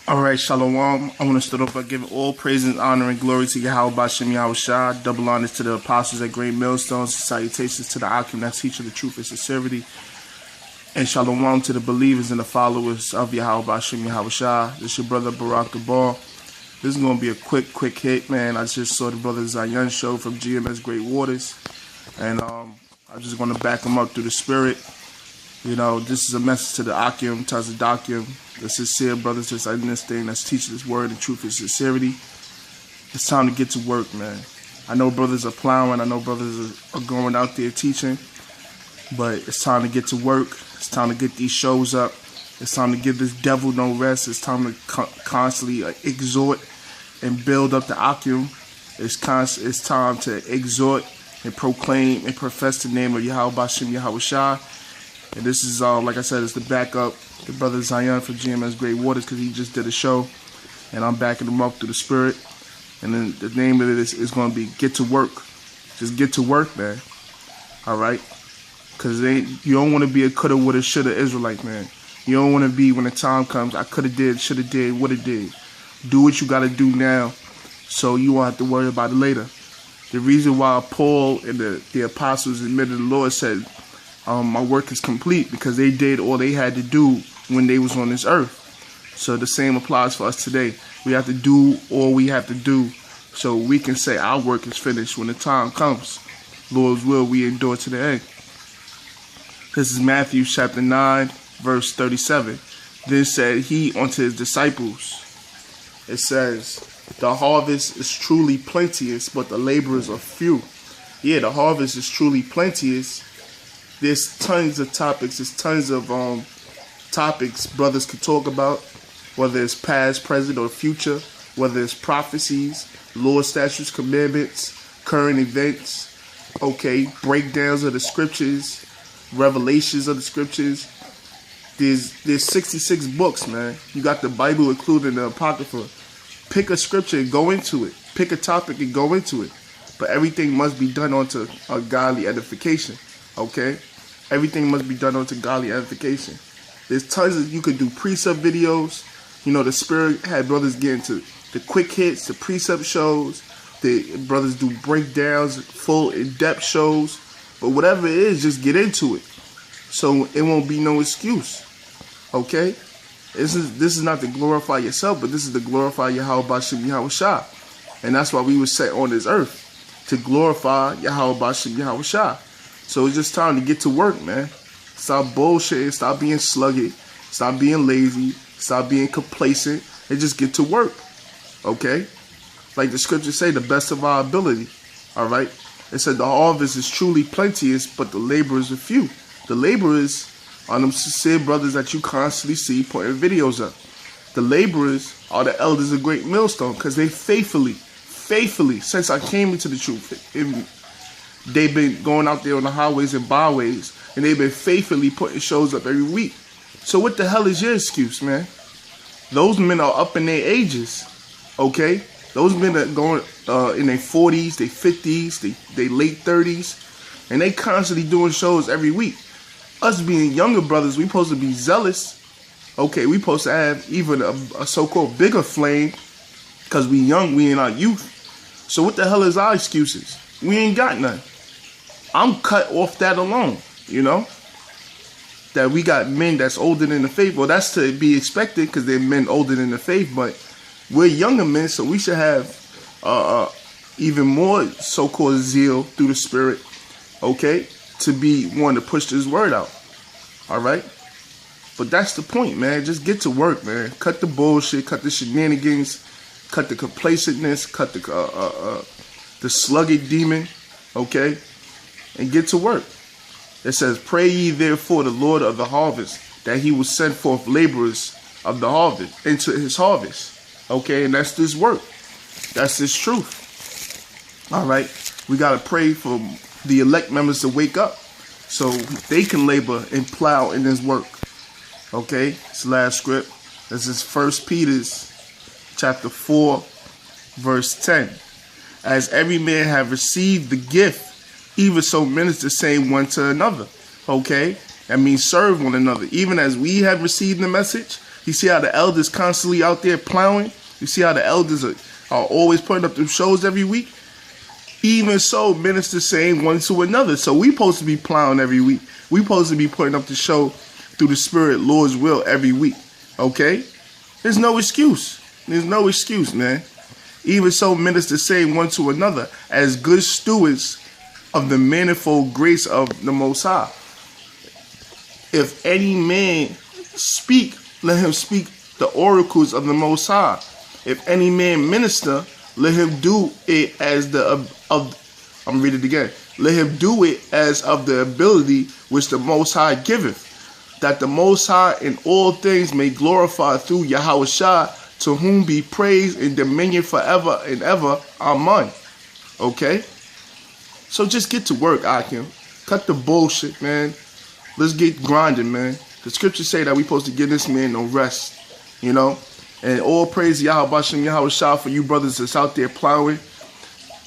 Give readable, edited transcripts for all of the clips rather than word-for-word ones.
All right, Shalom. I want to start off by giving all praise and honor and glory to Yahweh Bashem Yahweh Shah. Double honors to the apostles at Great Millstones. Salutations to the Akim that teach the truth and sincerity. And Shalom to the believers and the followers of Yahweh Bashem Yahweh Shah. This is your brother Barak the Ball. This is going to be a quick hit, man. I just saw the brother Zion show from GMS Great Waters. And I'm just going to back him up through the spirit. You know, this is a message to the Akim, to the Dakim, the sincere brothers that's in this thing, that's teaching this word and truth and sincerity. It's time to get to work, man. I know brothers are plowing. I know brothers are going out there teaching. But it's time to get to work. It's time to get these shows up. It's time to give this devil no rest. It's time to constantly exhort and build up the Akim. It's time to exhort and proclaim and profess the name of Yahweh Bashem Yahweh Shah. And this is, like I said, it's the backup, the brother Zion from GMS Great Waters, because he just did a show. And I'm backing him up through the spirit. And then the name of it is going to be Get to Work. Just get to work, man. All right? Because you don't want to be a coulda, woulda, shoulda Israelite, man. You don't want to be, when the time comes, I coulda did, shoulda did, woulda did. Do what you got to do now so you won't have to worry about it later. The reason why Paul and the apostles admitted the Lord said, my work is complete, because they did all they had to do when they was on this earth. So the same applies for us today. We have to do all we have to do so we can say our work is finished when the time comes. Lord's will, we endure to the end. This is Matthew chapter 9, verse 37. Then said he unto his disciples, it says, the harvest is truly plenteous, but the laborers are few. Yeah, the harvest is truly plenteous. There's tons of topics. There's tons of topics brothers could talk about, whether it's past, present, or future, whether it's prophecies, law, statutes, commandments, current events, okay, breakdowns of the scriptures, revelations of the scriptures. There's 66 books, man. You got the Bible included in the Apocrypha. Pick a scripture and go into it. Pick a topic and go into it. But everything must be done unto a godly edification. Okay? Everything must be done unto godly edification. There's tons of, you could do precept videos. You know, the Spirit had brothers get into the quick hits, the precept shows. The brothers do breakdowns, full in-depth shows. But whatever it is, just get into it. So it won't be no excuse. Okay? This is not to glorify yourself, but this is to glorify Yahweh Bashem Yahweh Shah. And that's why we were set on this earth, to glorify Yahweh Bashem Yahweh Shah. So it's just time to get to work, man. Stop bullshitting, stop being sluggish, stop being lazy, stop being complacent, and just get to work. Okay? Like the scriptures say, the best of our ability. All right? It said the harvest is truly plenteous, but the laborers are few. The laborers are them sincere brothers that you constantly see putting videos up. The laborers are the elders of Great Millstone, because they faithfully, since I came into the truth, they've been going out there on the highways and byways, and they've been faithfully putting shows up every week. So what the hell is your excuse, man? Those men are up in their ages, okay? Those men are going in their 40s, their 50s, their late 30s, and they constantly doing shows every week. Us being younger brothers, we supposed to be zealous. Okay, we supposed to have even a so-called bigger flame, because we young, we in our youth. So what the hell is our excuses? We ain't got none. I'm cut off that alone, you know? That we got men that's older than the faith. Well, that's to be expected, because they're men older than the faith, but we're younger men, so we should have even more so-called zeal through the Spirit, okay, to be one to push this word out, all right? But that's the point, man. Just get to work, man. Cut the bullshit, cut the shenanigans, cut the complacentness, cut the sluggish demon, okay, and get to work. It says, pray ye therefore the Lord of the harvest, that he will send forth laborers of the harvest into his harvest. Okay, and that's this work. That's this truth. All right, we got to pray for the elect members to wake up so they can labor and plow in this work. Okay, it's the last script. This is 1 Peter chapter 4, verse 10. As every man have received the gift, even so minister same one to another. Okay, that means serve one another. Even as we have received the message, You see how the elders constantly out there plowing? You see how the elders are always putting up them shows every week? Even so, ministers saying one to another. So we supposed to be plowing every week. We supposed to be putting up the show through the Spirit, Lord's will, every week. Okay? There's no excuse. There's no excuse, man. Even so, ministers saying one to another as good stewards of the manifold grace of the Most High. If any man speak, let him speak the oracles of the Most High. If any man minister, let him do it as I'm read it again. Let him do it as of the ability which the Most High giveth, that the Most High in all things may glorify through Yahushua, to whom be praise and dominion forever and ever. Amen. Okay? So just get to work, Akim. Cut the bullshit, man. Let's get grinding, man. The scriptures say that we supposed to give this man no rest, you know? And all praise Yahweh Shem Yahushua for you brothers that's out there plowing.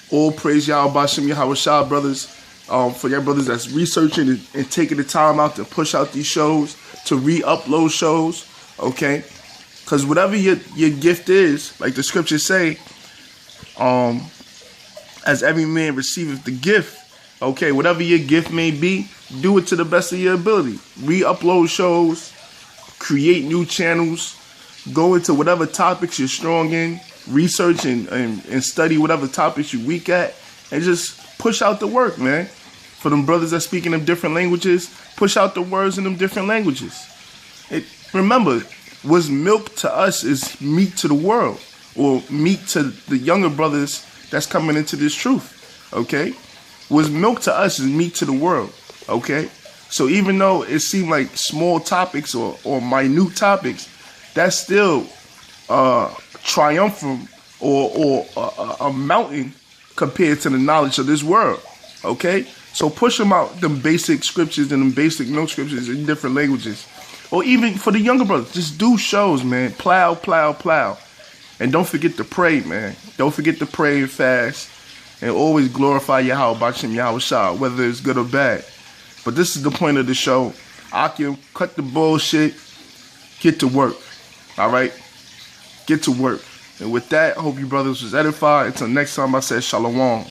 All praise Yahweh Shem Yahushua, brothers, for your brothers that's researching and taking the time out to push out these shows, to re-upload shows, okay? Because whatever your gift is, like the scriptures say, as every man receiveth the gift, okay, whatever your gift may be, do it to the best of your ability. Re-upload shows, create new channels, go into whatever topics you're strong in, research and study whatever topics you're weak at, and just push out the work, man. For them brothers that speak in them different languages, push out the words in them different languages. Remember, what's milk to us is meat to the world, or meat to the younger brothers that's coming into this truth, okay? What's milk to us is meat to the world, okay? So even though it seemed like small topics or minute topics, that's still triumphant or a mountain compared to the knowledge of this world, okay? So push them out, them basic scriptures and them basic milk scriptures in different languages. Or even for the younger brothers, just do shows, man. Plow, plow, plow. And don't forget to pray, man. Don't forget to pray and fast. And always glorify Yahweh B'Shem Yahushua, whether it's good or bad. But this is the point of the show. Akim, cut the bullshit. Get to work. All right? Get to work. And with that, I hope you brothers was edified. Until next time, I said shalom.